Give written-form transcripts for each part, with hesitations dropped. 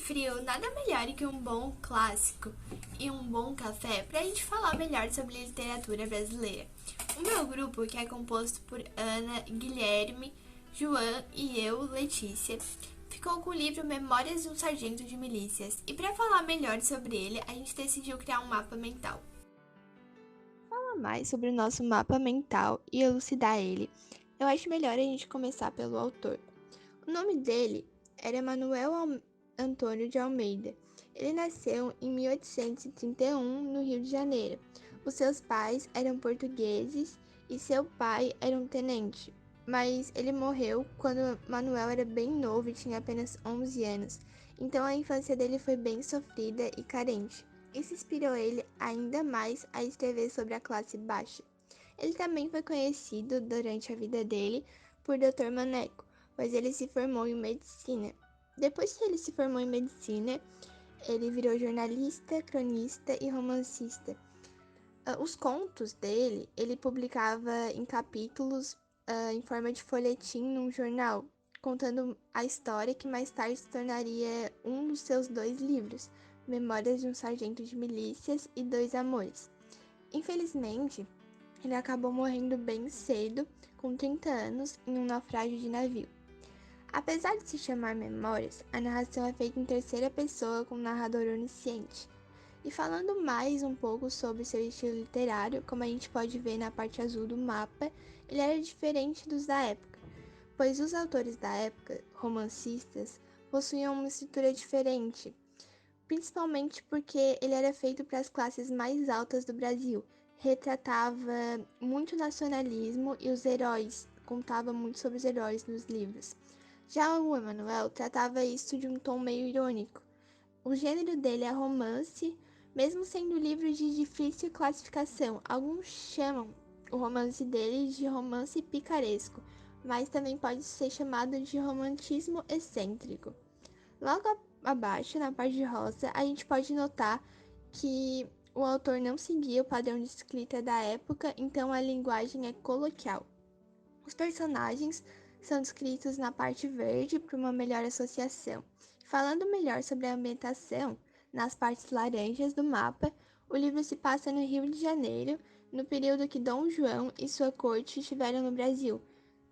frio, nada melhor que um bom clássico e um bom café para a gente falar melhor sobre literatura brasileira. O meu grupo, que é composto por Ana, Guilherme, João e eu, Letícia, ficou com o livro Memórias de um Sargento de Milícias. E para falar melhor sobre ele, a gente decidiu criar um mapa mental. Falar mais sobre o nosso mapa mental e elucidar ele, eu acho melhor a gente começar pelo autor. O nome dele era Manuel Antônio de Almeida. Ele nasceu em 1831, no Rio de Janeiro. Os seus pais eram portugueses e seu pai era um tenente, mas ele morreu quando Manuel era bem novo e tinha apenas 11 anos. Então a infância dele foi bem sofrida e carente. Isso inspirou ele ainda mais a escrever sobre a classe baixa. Ele também foi conhecido durante a vida dele por Dr. Maneco, pois ele se formou em medicina. Depois que ele se formou em medicina, ele virou jornalista, cronista e romancista. Os contos dele, ele publicava em capítulos em forma de folhetim num jornal, contando a história que mais tarde se tornaria um dos seus 2 livros, Memórias de um Sargento de Milícias e Dois Amores. Infelizmente, ele acabou morrendo bem cedo, com 30 anos, em um naufrágio de navio. Apesar de se chamar Memórias, a narração é feita em terceira pessoa com um narrador onisciente. E falando mais um pouco sobre seu estilo literário, como a gente pode ver na parte azul do mapa, ele era diferente dos da época, pois os autores da época, romancistas, possuíam uma estrutura diferente, principalmente porque ele era feito para as classes mais altas do Brasil, retratava muito nacionalismo e os heróis, contava muito sobre os heróis nos livros. Já o Emanuel tratava isso de um tom meio irônico. O gênero dele é romance, mesmo sendo livros de difícil classificação. Alguns chamam o romance dele de romance picaresco, mas também pode ser chamado de romantismo excêntrico. Logo abaixo, na parte de rosa, a gente pode notar que o autor não seguia o padrão de escrita da época, então a linguagem é coloquial. Os personagens são descritos na parte verde para uma melhor associação. Falando melhor sobre a ambientação, nas partes laranjas do mapa, o livro se passa no Rio de Janeiro, no período que Dom João e sua corte estiveram no Brasil.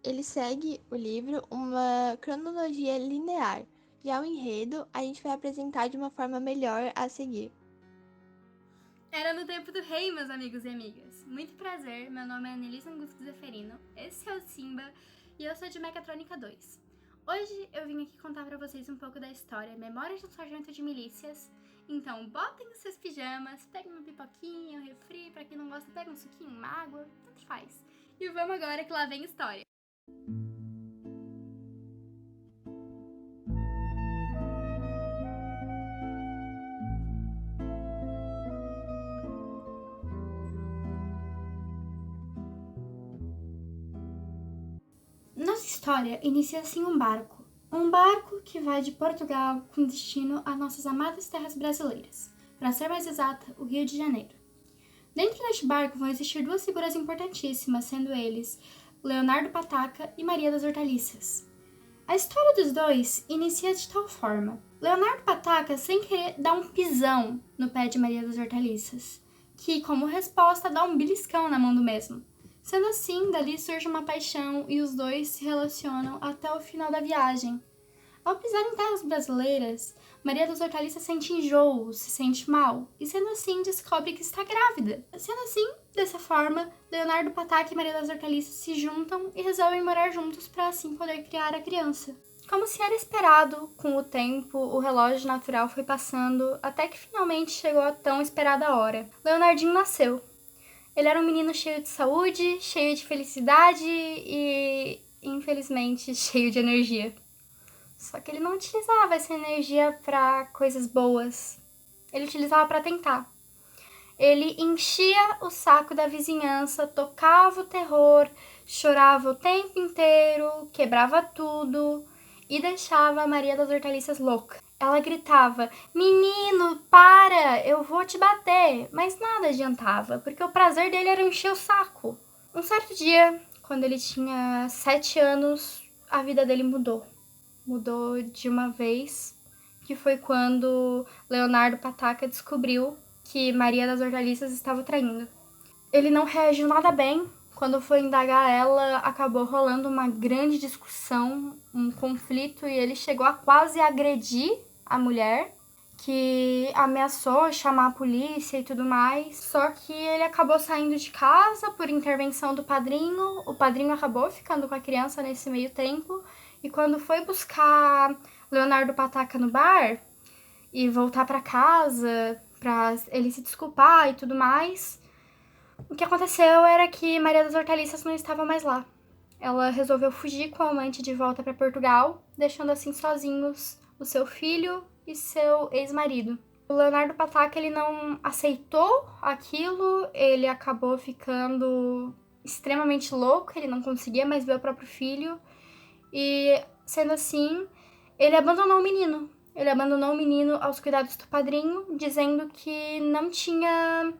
Ele segue o livro uma cronologia linear. Já o enredo, a gente vai apresentar de uma forma melhor a seguir. Era no tempo do rei, meus amigos e amigas. Muito prazer, meu nome é Anelisa Angusco Zeferino, esse é o Simba e eu sou de Mecatrônica 2. Hoje eu vim aqui contar pra vocês um pouco da história Memórias de um Sargento de Milícias. Então botem os seus pijamas, peguem uma pipoquinha, um refri, pra quem não gosta pega um suquinho, uma água, tanto faz. E vamos agora que lá vem história. Nossa história inicia-se em um barco. Um barco que vai de Portugal com destino a nossas amadas terras brasileiras. Para ser mais exata, o Rio de Janeiro. Dentro deste barco vão existir 2 figuras importantíssimas, sendo eles Leonardo Pataca e Maria das Hortaliças. A história dos dois inicia de tal forma. Leonardo Pataca, sem querer, dá um pisão no pé de Maria das Hortaliças, que, como resposta, dá um beliscão na mão do mesmo. Sendo assim, dali surge uma paixão e os dois se relacionam até o final da viagem. Ao pisar em terras brasileiras, Maria das Hortaliças sente enjoo, se sente mal, e sendo assim, descobre que está grávida. Sendo assim, dessa forma, Leonardo Pataca e Maria das Hortaliças se juntam e resolvem morar juntos para assim poder criar a criança. Como se era esperado, com o tempo, o relógio natural foi passando, até que finalmente chegou a tão esperada hora. Leonardinho nasceu. Ele era um menino cheio de saúde, cheio de felicidade e, infelizmente, cheio de energia. Só que ele não utilizava essa energia para coisas boas. Ele utilizava para tentar. Ele enchia o saco da vizinhança, tocava o terror, chorava o tempo inteiro, quebrava tudo e deixava a Maria das Hortaliças louca. Ela gritava: "Menino, para! Eu vou te bater!" Mas nada adiantava, porque o prazer dele era encher o saco. Um certo dia, quando ele tinha 7 anos, a vida dele mudou. Mudou de uma vez, que que foi quando Leonardo Pataca descobriu que Maria das Hortaliças estava traindo. Ele não reagiu nada bem. Quando foi indagar ela, acabou rolando uma grande discussão, um conflito, e ele chegou a quase agredir a mulher, que ameaçou chamar a polícia e tudo mais. Só que ele acabou saindo de casa por intervenção do padrinho. O padrinho acabou ficando com a criança nesse meio tempo. E quando foi buscar Leonardo Pataca no bar e voltar para casa, para ele se desculpar e tudo mais, o que aconteceu era que Maria das Hortaliças não estava mais lá. Ela resolveu fugir com a amante de volta para Portugal, deixando assim sozinhos o seu filho e seu ex-marido. O Leonardo Pataca, ele não aceitou aquilo, ele acabou ficando extremamente louco, ele não conseguia mais ver o próprio filho, e sendo assim, ele abandonou o menino. Ele abandonou o menino aos cuidados do padrinho, dizendo que não tinha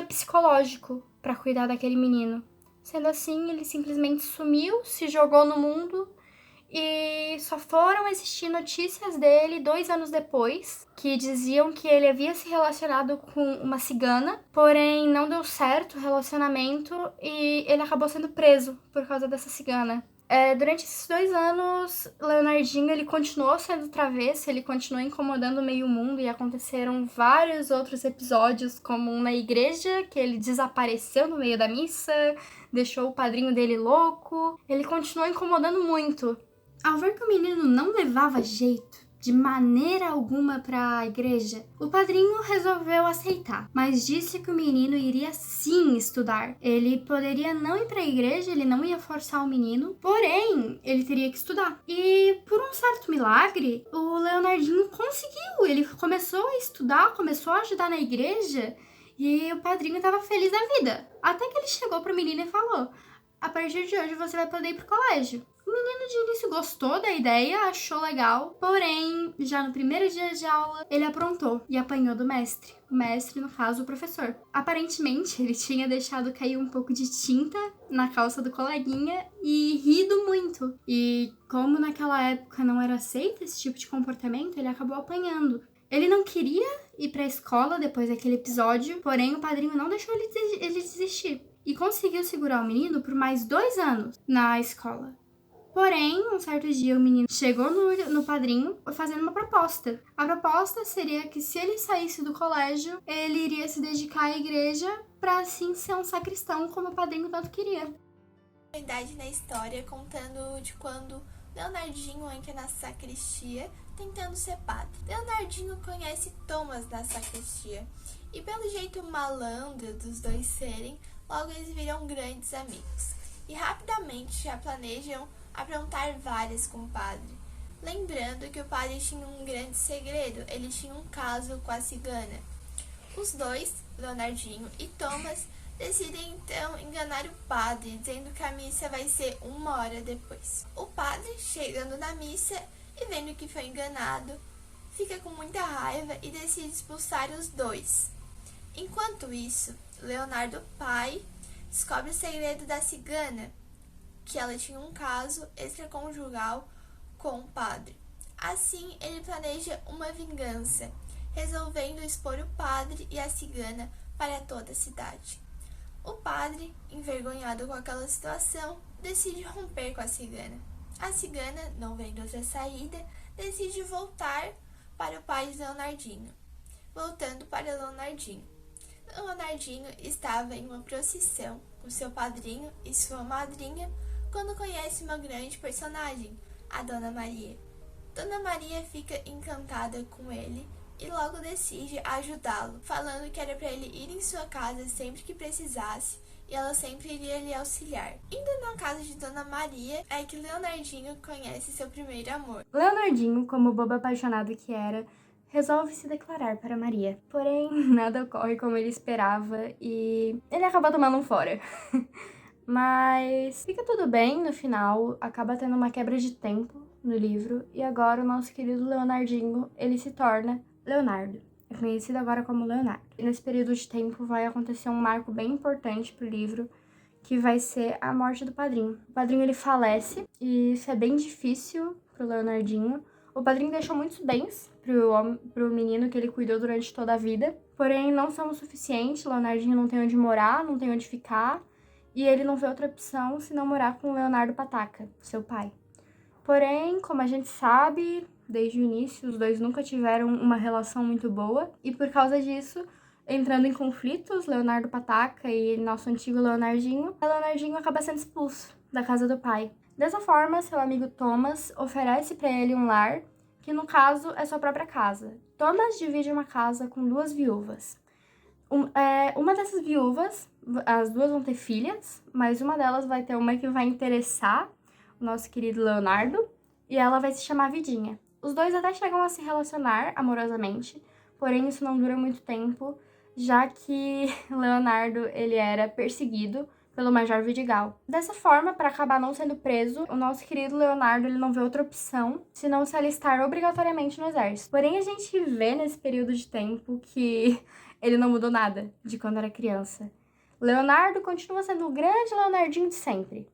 psicológico para cuidar daquele menino. Sendo assim, ele simplesmente sumiu, se jogou no mundo, e só foram existir notícias dele 2 anos depois, que diziam que ele havia se relacionado com uma cigana, porém não deu certo o relacionamento e ele acabou sendo preso por causa dessa cigana. Durante esses 2 anos, Leonardinho ele continuou sendo travesso, ele continuou incomodando meio mundo, e aconteceram vários outros episódios, como um na igreja, que ele desapareceu no meio da missa, deixou o padrinho dele louco. Ele continuou incomodando muito. Ao ver que o menino não levava jeito de maneira alguma para a igreja, o padrinho resolveu aceitar, mas disse que o menino iria sim estudar. Ele poderia não ir para a igreja, ele não ia forçar o menino, porém, ele teria que estudar. E por um certo milagre, o Leonardinho conseguiu. Ele começou a estudar, começou a ajudar na igreja, e o padrinho estava feliz da vida. Até que ele chegou pro menino e falou: a partir de hoje você vai poder ir pro colégio. O menino de início gostou da ideia, achou legal, porém, já no primeiro dia de aula, ele aprontou e apanhou do mestre. O mestre, no caso, o professor. Aparentemente, ele tinha deixado cair um pouco de tinta na calça do coleguinha e rido muito. E como naquela época não era aceito esse tipo de comportamento, ele acabou apanhando. Ele não queria ir pra escola depois daquele episódio, porém o padrinho não deixou ele desistir. E conseguiu segurar o menino por mais 2 anos na escola. Porém, um certo dia o menino chegou no padrinho fazendo uma proposta. A proposta seria que se ele saísse do colégio, ele iria se dedicar à igreja para assim ser um sacristão, como o padrinho tanto queria. Verdade na história, contando de quando Leonardinho entra na sacristia tentando ser padre. Leonardinho conhece Thomas na sacristia e, pelo jeito malandro dos dois serem, logo eles viram grandes amigos e rapidamente já planejam aprontar várias com o padre. Lembrando que o padre tinha um grande segredo, ele tinha um caso com a cigana. Os dois, Leonardinho e Thomas, decidem então enganar o padre, dizendo que a missa vai ser 1 hora depois. O padre, chegando na missa e vendo que foi enganado, fica com muita raiva e decide expulsar os dois. Enquanto isso, Leonardo pai descobre o segredo da cigana, que ela tinha um caso extraconjugal com o padre. Assim, ele planeja uma vingança, resolvendo expor o padre e a cigana para toda a cidade. O padre, envergonhado com aquela situação, decide romper com a cigana. A cigana, não vendo outra saída, decide voltar para o pai de Leonardinho. Voltando para Leonardinho. Leonardinho estava em uma procissão com seu padrinho e sua madrinha quando conhece uma grande personagem, a Dona Maria. Dona Maria fica encantada com ele e logo decide ajudá-lo, falando que era para ele ir em sua casa sempre que precisasse e ela sempre iria lhe auxiliar. Indo na casa de Dona Maria é que Leonardinho conhece seu primeiro amor. Leonardinho, como bobo apaixonado que era, resolve se declarar para Maria. Porém, nada ocorre como ele esperava e ele acaba tomando um fora. Mas fica tudo bem no final, acaba tendo uma quebra de tempo no livro e agora o nosso querido Leonardinho, ele se torna Leonardo. É conhecido agora como Leonardo. E nesse período de tempo vai acontecer um marco bem importante pro livro, que vai ser a morte do padrinho. O padrinho ele falece e isso é bem difícil pro Leonardinho. O padrinho deixou muitos bens pro menino que ele cuidou durante toda a vida, porém não são o suficiente. Leonardinho não tem onde morar, não tem onde ficar, e ele não vê outra opção senão morar com o Leonardo Pataca, seu pai. Porém, como a gente sabe, desde o início, os dois nunca tiveram uma relação muito boa, e por causa disso, entrando em conflitos, Leonardo Pataca e nosso antigo Leonardinho acaba sendo expulso da casa do pai. Dessa forma, seu amigo Thomas oferece para ele um lar, que no caso é sua própria casa. Thomas divide uma casa com 2 viúvas. Uma dessas viúvas, as 2 vão ter filhas, mas uma delas vai ter uma que vai interessar o nosso querido Leonardo, e ela vai se chamar Vidinha. Os dois até chegam a se relacionar amorosamente, porém isso não dura muito tempo, já que Leonardo ele era perseguido pelo Major Vidigal. Dessa forma, para acabar não sendo preso, o nosso querido Leonardo ele não vê outra opção senão se alistar obrigatoriamente no exército. Porém, a gente vê nesse período de tempo que ele não mudou nada de quando era criança. Leonardo continua sendo o grande Leonardinho de sempre.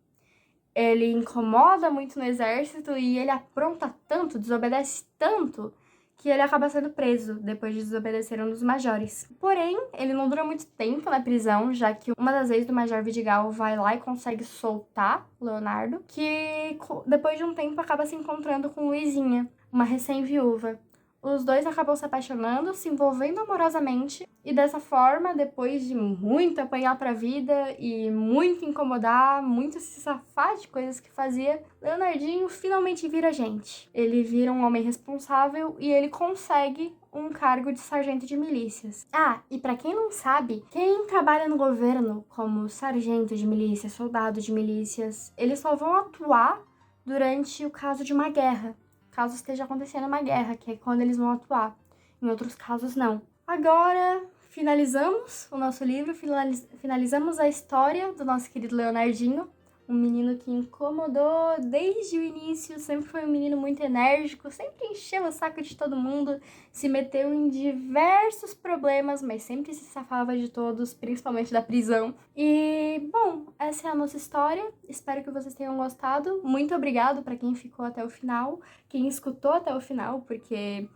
Ele incomoda muito no exército e ele apronta tanto, desobedece tanto, que ele acaba sendo preso depois de desobedecer um dos majores. Porém, ele não dura muito tempo na prisão, já que uma das ex do Major Vidigal vai lá e consegue soltar Leonardo, que depois de um tempo acaba se encontrando com Luizinha, uma recém-viúva. Os dois acabam se apaixonando, se envolvendo amorosamente, e dessa forma, depois de muito apanhar pra vida e muito incomodar, muito se safar de coisas que fazia, Leonardinho finalmente vira gente. Ele vira um homem responsável e ele consegue um cargo de sargento de milícias. Ah, e pra quem não sabe, quem trabalha no governo como sargento de milícias, soldado de milícias, eles só vão atuar durante o caso de uma guerra. Caso esteja acontecendo uma guerra, que é quando eles vão atuar. Em outros casos, não. Agora, finalizamos o nosso livro, finalizamos a história do nosso querido Leonardinho, um menino que incomodou desde o início, sempre foi um menino muito enérgico, sempre encheu o saco de todo mundo, se meteu em diversos problemas, mas sempre se safava de todos, principalmente da prisão. E, bom, essa é a nossa história, espero que vocês tenham gostado. Muito obrigado para quem ficou até o final, quem escutou até o final, porque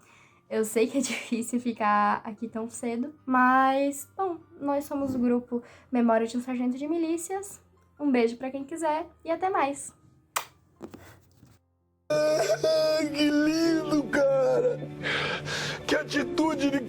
eu sei que é difícil ficar aqui tão cedo, mas, bom, nós somos o grupo Memória de um Sargento de Milícias. Um beijo pra quem quiser e até mais. Que lindo, cara! Que atitude de